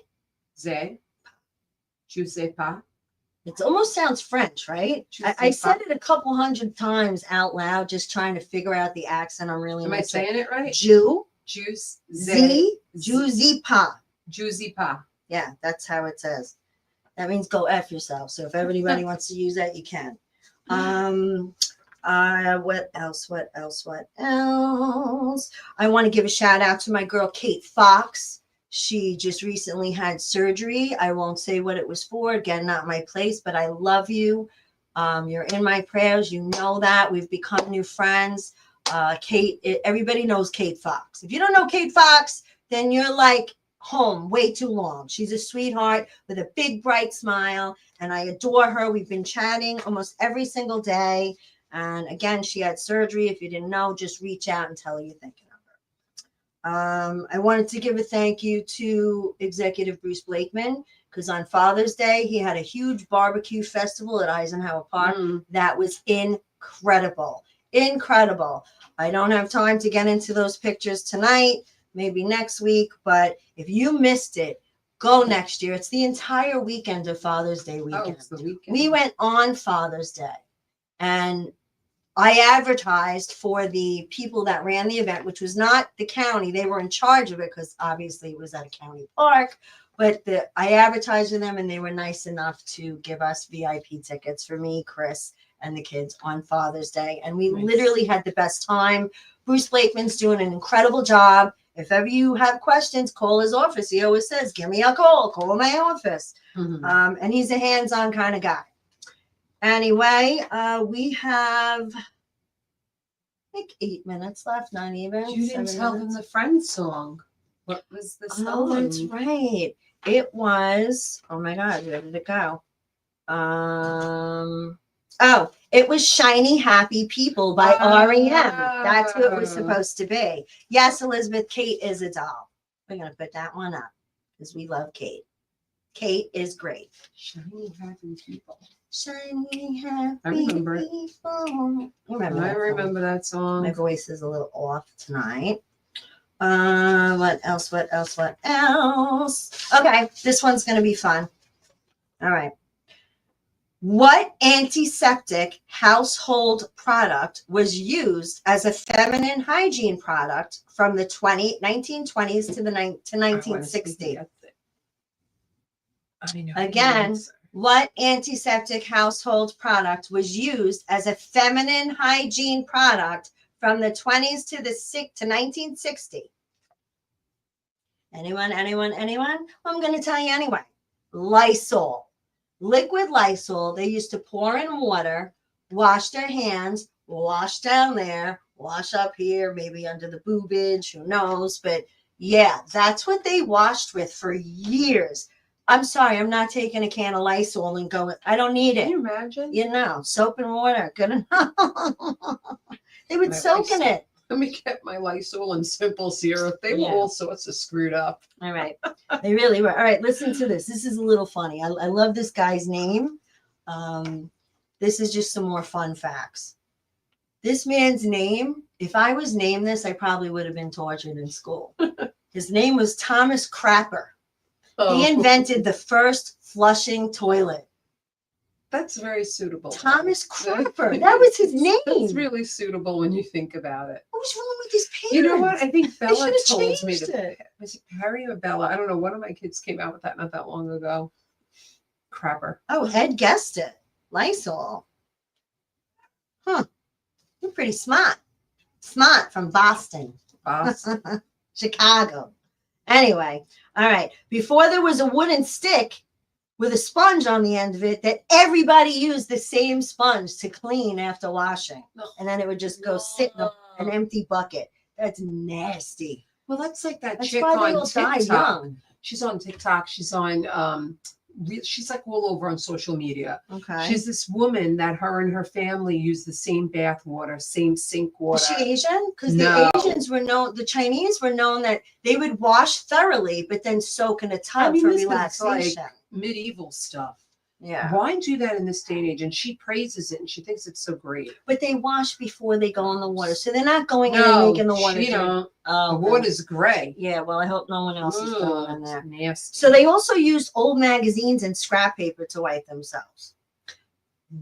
Zay. Jew say pas. It almost sounds French, right? I said it a couple hundred times out loud, just trying to figure out the accent. I'm really Am I saying it right? Jew, Juice. Zay. Z, Juicy pa. Juicy pa. Yeah, that's how it says. That means go F yourself. So if everybody wants to use that, you can. What else? I want to give a shout out to my girl, Kate Fox. She just recently had surgery. I won't say what it was for. Again, not my place, but I love you. You're in my prayers. You know that. We've become new friends. Kate, everybody knows Kate Fox. If you don't know Kate Fox, then you're like home way too long. She's a sweetheart with a big, bright smile, and I adore her. We've been chatting almost every single day. And again, she had surgery. If you didn't know, just reach out and tell her you're thinking of her. I wanted to give a thank you to Executive Bruce Blakeman because on Father's Day, he had a huge barbecue festival at Eisenhower Park. That was incredible. Incredible. I don't have time to get into those pictures tonight, maybe next week, but if you missed it, go next year. It's the entire weekend of Father's Day weekend. Oh, it's the weekend. We went on Father's Day and I advertised for the people that ran the event, which was not the county. They were in charge of it because obviously it was at a county park. But I advertised to them and they were nice enough to give us VIP tickets for me, Chris, and the kids on Father's Day. And we literally had the best time. Bruce Blakeman's doing an incredible job. If ever you have questions, call his office. He always says, give me a call my office. And he's a hands-on kind of guy. Anyway, we have like 8 minutes left, not even. You didn't 7 tell them minutes. the Friends song. What was the song? Oh, that's right. It was, oh my God, where did it go? Oh, it was Shiny Happy People by REM. That's what it was supposed to be. Yes, Elizabeth, Kate is a doll. We're going to put that one up because we love Kate. Kate is great. Shiny Happy People. Shiny Happy I remember it. People. Remember I that song? remember that song. My voice is a little off tonight. What else? What else? What else? Okay, this one's going to be fun. All right. What antiseptic household product was used as a feminine hygiene product from the 1920s to 1960? I know. Again, what antiseptic household product was used as a feminine hygiene product from the 20s to 1960? Anyone? Well, I'm going to tell you anyway. Lysol. Liquid Lysol. They used to pour in water, wash their hands, wash down there, wash up here, maybe under the boobage, who knows? But yeah, that's what they washed with for years. I'm sorry, I'm not taking a can of Lysol and going, I don't need it. Can you imagine? You know, soap and water, good enough. They would soak in it. Let me get my Lysol and simple syrup. They were all sorts of screwed up. All right. They really were. All right, listen to this. This is a little funny. I love this guy's name. This is just some more fun facts. This man's name, if I was named this, I probably would have been tortured in school. His name was Thomas Crapper. Oh. He invented the first flushing toilet. That's very suitable. Thomas Crapper. That was his name. That's really suitable when you think about it. What was wrong with his parents? You know what? I think They Bella should have told me changed that. it. Was it Harry or Bella? I don't know. One of my kids came out with that not that long ago. Crapper. Oh, Ed guessed it. Lysol. Huh. You're pretty smart. Smart from Boston. Boston. Chicago. Anyway, all right. Before there was a wooden stick with a sponge on the end of it that everybody used the same sponge to clean after washing. And then it would just go sit in an empty bucket. That's nasty. Well, that's like that That's chick why they on all die TikTok. young. She's on TikTok. She's on she's like all over on social media. Okay. She's this woman that her and her family use the same bath water, same sink water. Is she Asian? Because No. the Asians were known, the Chinese were known that they would wash thoroughly, but then soak in a tub for this is relaxation. like medieval stuff. Yeah. Why do that in this day and age? And she praises it and she thinks it's so great. But they wash before they go in the water. So they're not going in and making the water. she don't. Oh, The water's gray. yeah, well, I hope no one else is going in Ugh, there. it's nasty. So they also used old magazines and scrap paper to wipe themselves.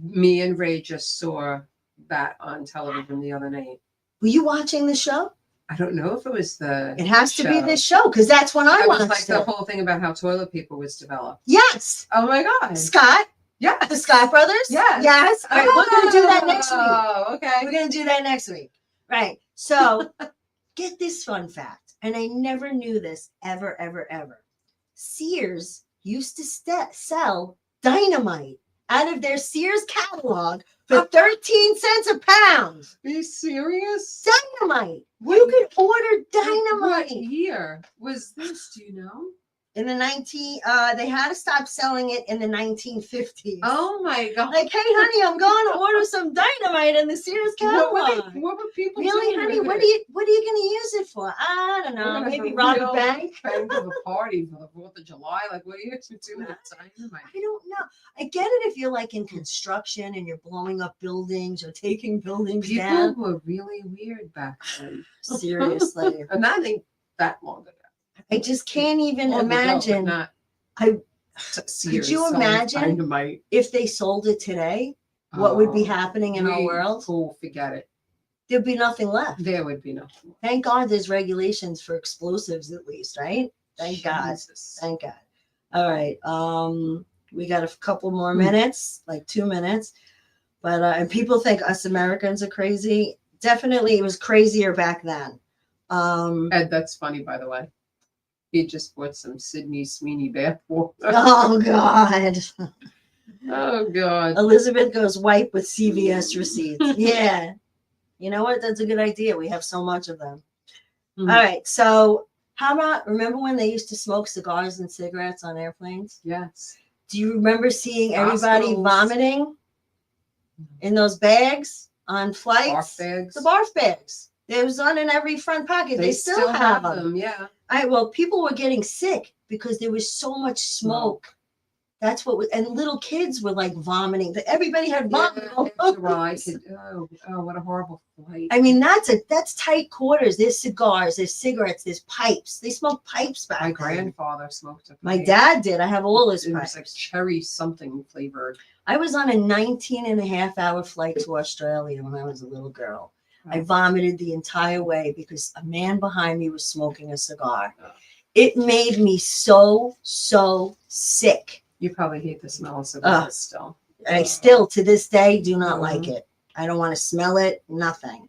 Me and Ray just saw that on television the other night. Were you watching the show? I don't know if it was the. It has to be show. this show because that's when I was watched like the it. whole thing about how toilet paper was developed. Yes, Oh my god! Scott, Yeah. the Scott brothers. Yes. Yes. All right, we're gonna do that next week. Oh, okay. We're going to do that next week. Right. So get this fun fact. And I never knew this ever, ever, ever. Sears used to sell dynamite out of their Sears catalog for 13 cents a pound. Are you serious? Dynamite. You could order What dynamite. year was this? Do you know? In the they had to stop selling it in the 1950s. Oh my god! Like, hey, honey, I'm going to order some dynamite in the Sears catalog. What were people Really, doing honey? with What it? are you going to use it for? I don't We're know. gonna Maybe have rob a real bank. Kind of a party for the 4th of July. Like, what are you going to do with dynamite? I don't know. I get it if you're like in construction and you're blowing up buildings or taking buildings People down. were really weird back then, Seriously, and that ain't that long ago. I just can't even Long ago, but imagine not I- Sears Could you selling imagine? dynamite. if they sold it today. What would be Oh, happening in our world? Oh, forget it. There'd be nothing left. There would be nothing. Thank God there's regulations for explosives at least, right? Thank God. Jesus. Thank God. All right. We got a couple more minutes, like 2 minutes. But and people think us Americans are crazy. Definitely it was crazier back then. Ed, that's funny, by the way. He just bought some Sydney Sweeney bath water. Oh God. Oh God. Elizabeth goes wipe with CVS receipts. Yeah. You know what? That's a good idea. We have so much of them. Mhm. All right. So how about, remember when they used to smoke cigars and cigarettes on airplanes? Yes. Do you remember seeing everybody Hospitals. vomiting in those bags on flights? Barf bags. The barf bags. It was on in every front pocket. They still have them. Yeah. Well, people were getting sick because there was so much smoke. That's what, and little kids were like vomiting. Everybody had vomit. Yeah, after a while, I could, what a horrible flight. I mean, that's tight quarters. There's cigars, there's cigarettes, there's pipes. They smoke pipes back My then. grandfather smoked a My pipe. dad did. I have all his It was pipes. like cherry something flavored. I was on a 19-and-a-half-hour flight to Australia when I was a little girl. I Oh. vomited the entire way because a man behind me was smoking a cigar. Oh. It made me so sick. You probably hate the smell of cigars still. I still, to this day, do not Mhm. like it. I don't want to smell it, nothing.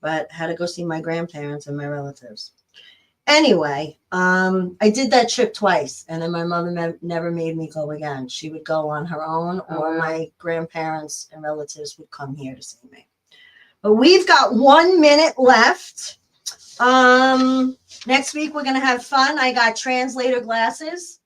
But had to go see my grandparents and my relatives. Anyway, I did that trip twice, and then my mother never made me go again. She would go on her own, or wow. my grandparents and relatives would come here to see me. But we've got 1 minute left. Next week we're gonna have fun. I got translator glasses.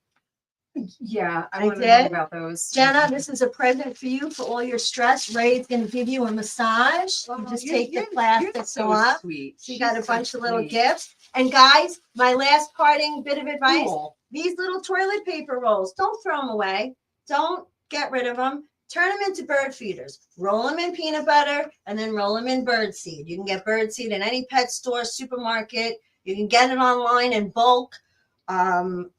Yeah, I I want to know did. about those. Jenna, this is a present for you for all your stress. Ray's gonna give you a massage. You just take the plastics off. Sweet. So you got a bunch of little gifts. And guys, my last parting bit of advice, Cool. these little toilet paper rolls, don't throw them away. Don't get rid of them. Turn them into bird feeders. Roll them in peanut butter and then roll them in bird seed. You can get bird seed in any pet store, supermarket. You can get it online in bulk.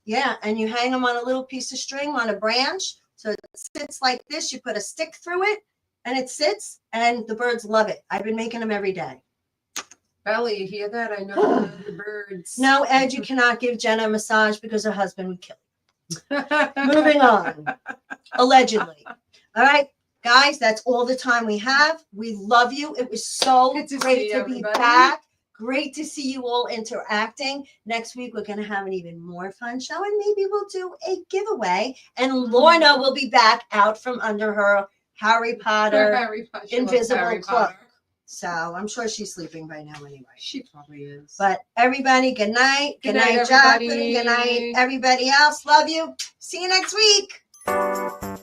Yeah, and you hang them on a little piece of string on a branch. So it sits like this. You put a stick through it and it sits and the birds love it. I've been making them every day. Belly, you hear that? I know the birds. No, Ed, you cannot give Jenna a massage because her husband would kill her. Moving on. Allegedly. All right, guys, that's all the time we have. We love you. It was so Good to great see to everybody. be back. Great to see you all interacting. Next week, we're going to have an even more fun show, and maybe we'll do a giveaway. And Lorna will be back out from under her Harry Potter Harry Potter. She loves invisible Harry cloak. Potter. So I'm sure she's sleeping by now anyway. She probably is. But everybody, good night. Good Good night, night, Jacqueline. everybody. Good night, everybody else. Love you. See you next week.